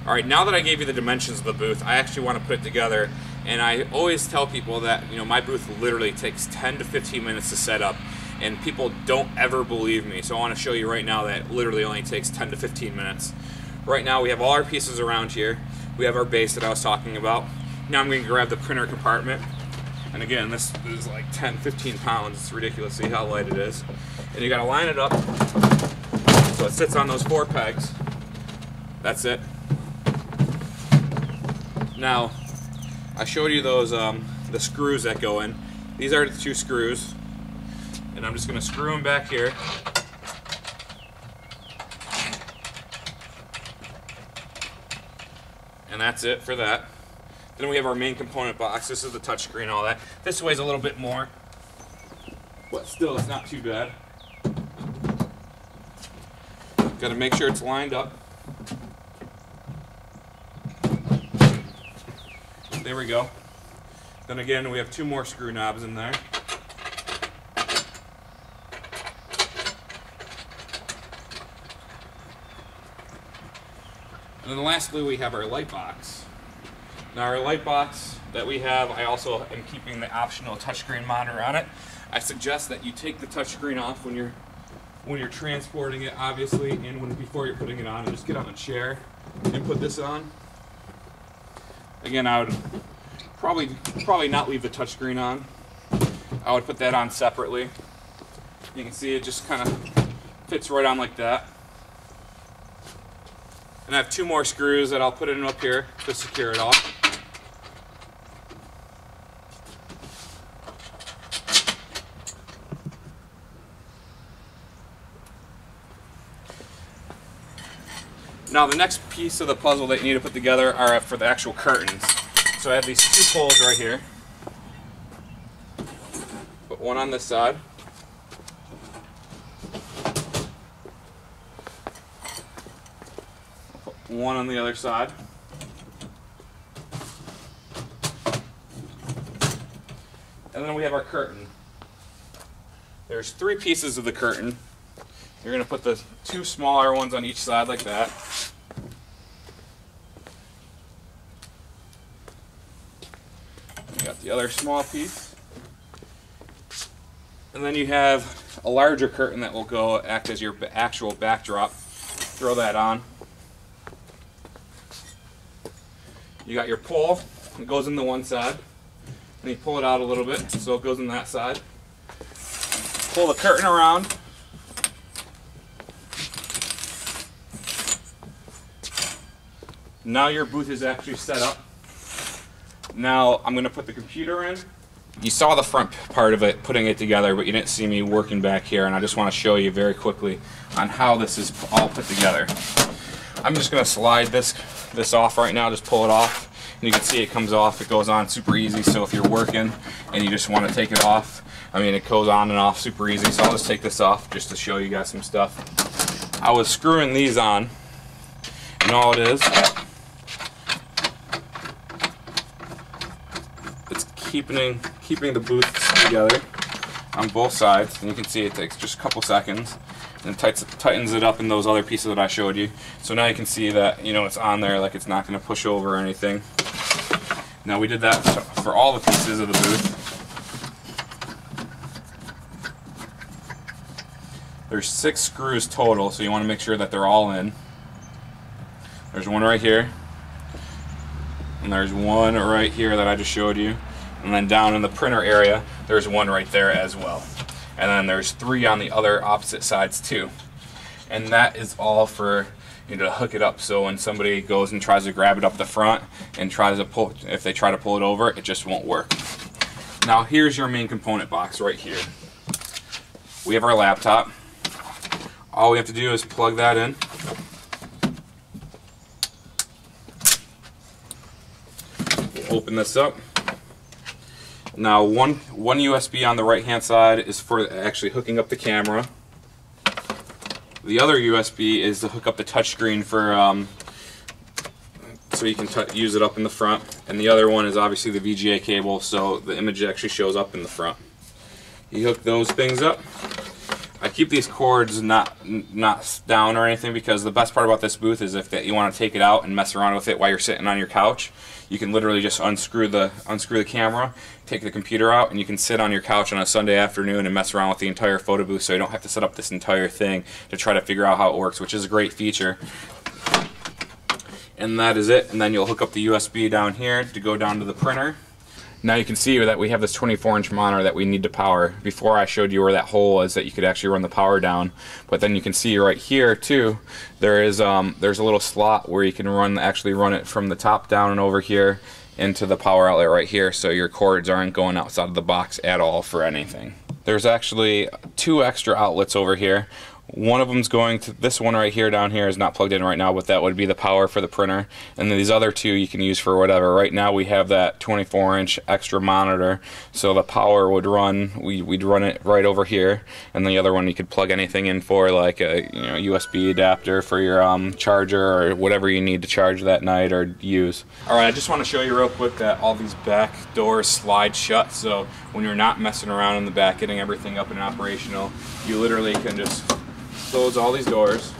Alright, now that I gave you the dimensions of the booth, I actually want to put it together, and I always tell people that, you know, my booth literally takes 10 to 15 minutes to set up, and people don't ever believe me, so I want to show you right now that it literally only takes 10 to 15 minutes. Right now we have all our pieces around here. We have our base that I was talking about. Now I'm going to grab the printer compartment, and again, this is like 10-15 pounds. It's ridiculous. See how light it is. And you got to line it up so it sits on those 4 pegs. That's it. Now, I showed you those the screws that go in. These are the 2 screws, and I'm just going to screw them back here. And that's it for that. Then we have our main component box. This is the touchscreen, all that. This weighs a little bit more, but still it's not too bad. Got to make sure it's lined up. There we go. Then again, we have 2 more screw knobs in there. And then lastly, we have our light box. Now our light box that we have, I also am keeping the optional touchscreen monitor on it. I suggest that you take the touchscreen off when you're transporting it, obviously, and before you're putting it on, and just get on a chair and put this on. Again, I would probably not leave the touchscreen on. I would put that on separately. You can see it just kind of fits right on like that. And I have 2 more screws that I'll put in up here to secure it all. Now the next piece of the puzzle that you need to put together are for the actual curtains. So I have these 2 poles right here. Put one on this side. Put one on the other side. And then we have our curtain. There's 3 pieces of the curtain. You're going to put the 2 smaller ones on each side like that. You got the other small piece. And then you have a larger curtain that will go act as your actual backdrop. Throw that on. You got your pole. It goes in the one side. And you pull it out a little bit so it goes in that side. Pull the curtain around. Now your booth is actually set up. Now I'm going to put the computer in. You saw the front part of it, putting it together, but you didn't see me working back here, and I just want to show you very quickly on how this is all put together. I'm just going to slide this off right now, just pull it off. And you can see it comes off, it goes on super easy, so if you're working and you just want to take it off, I mean it goes on and off super easy, so I'll just take this off just to show you guys some stuff. I was screwing these on, and all it is, it's keeping the booth together on both sides, and you can see it takes just a couple seconds and tightens it up in those other pieces that I showed you. So now you can see that, you know, it's on there, like it's not going to push over or anything. Now we did that for all the pieces of the booth. There's 6 screws total, so you want to make sure that they're all in. There's one right here, and there's one right here that I just showed you, and then down in the printer area there's one right there as well, and then there's 3 on the other opposite sides too. And that is all for, you know, to hook it up, so when somebody goes and tries to grab it up the front and tries to pull, if they try to pull it over, it just won't work. Now here's your main component box right here. We have our laptop. All we have to do is plug that in. We'll open this up. Now one USB on the right hand side is for actually hooking up the camera. The other USB is to hook up the touchscreen for so you can use it up in the front, and the other one is obviously the VGA cable, so the image actually shows up in the front. You hook those things up. I keep these cords not down or anything, because the best part about this booth is if you want to take it out and mess around with it while you're sitting on your couch, you can literally just unscrew the camera, take the computer out, and you can sit on your couch on a Sunday afternoon and mess around with the entire photo booth, so you don't have to set up this entire thing to try to figure out how it works, which is a great feature. And that is it. And then you'll hook up the USB down here to go down to the printer. Now you can see that we have this 24-inch monitor that we need to power. Before I showed you where that hole is that you could actually run the power down, but then you can see right here too, there's a little slot where you can actually run it from the top down and over here into the power outlet right here, so your cords aren't going outside of the box at all for anything. There's actually 2 extra outlets over here. One of them's going to, this one right here down here is not plugged in right now, but that would be the power for the printer. And then these other 2 you can use for whatever. Right now we have that 24-inch extra monitor, so the power would run, we'd run it right over here. And the other one you could plug anything in for, like a USB adapter for your charger or whatever you need to charge that night or use. Alright, I just want to show you real quick that all these back doors slide shut, so when you're not messing around in the back getting everything up and operational, you literally can just close all these doors.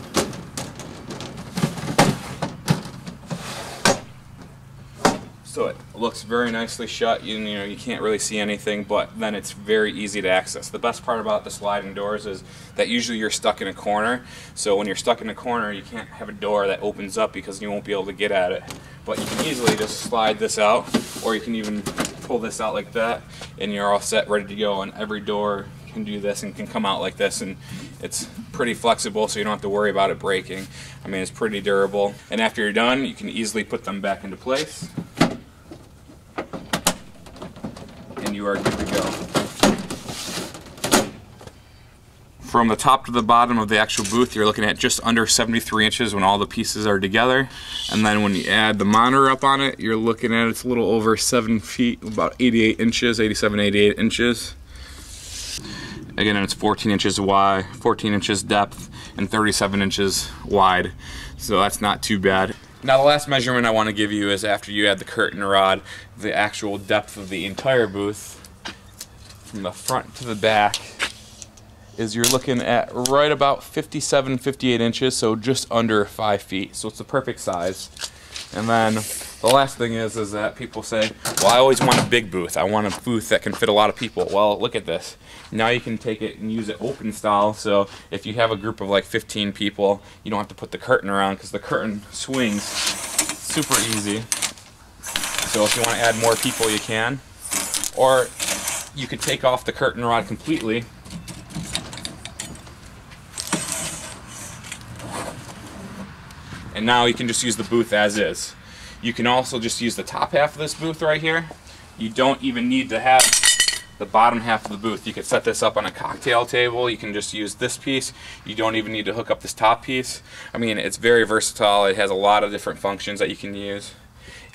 So it looks very nicely shut. You can't really see anything, but then it's very easy to access. The best part about the sliding doors is that usually you're stuck in a corner. So when you're stuck in a corner, you can't have a door that opens up because you won't be able to get at it. But you can easily just slide this out, or you can even pull this out like that, and you're all set, ready to go. And every door can do this and can come out like this, and it's pretty flexible, so you don't have to worry about it breaking. I mean, it's pretty durable. And after you're done, you can easily put them back into place, and you are good to go. From the top to the bottom of the actual booth, you're looking at just under 73 inches when all the pieces are together. And then when you add the monitor up on it, you're looking at it's a little over 7 feet, about 88 inches, 87, 88 inches. Again, it's 14 inches wide, 14 inches depth, and 37 inches wide. So that's not too bad. Now the last measurement I want to give you is after you add the curtain rod, the actual depth of the entire booth, from the front to the back, is you're looking at right about 57, 58 inches, so just under 5 feet. So it's the perfect size. And then the last thing is that people say, well, I always want a big booth. I want a booth that can fit a lot of people. Well, look at this. Now you can take it and use it open style, so if you have a group of like 15 people, you don't have to put the curtain around because the curtain swings super easy. So if you want to add more people, you can. Or you could take off the curtain rod completely and now you can just use the booth as is. You can also just use the top half of this booth right here. You don't even need to have the bottom half of the booth. You could set this up on a cocktail table. You can just use this piece. You don't even need to hook up this top piece. I mean, it's very versatile. It has a lot of different functions that you can use.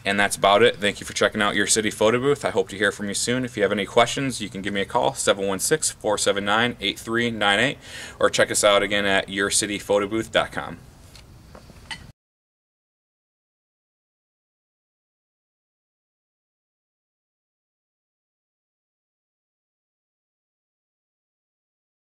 And that's about it. Thank you for checking out Your City Photo Booth. I hope to hear from you soon. If you have any questions, you can give me a call, 716-479-8398, or check us out again at yourcityphotobooth.com.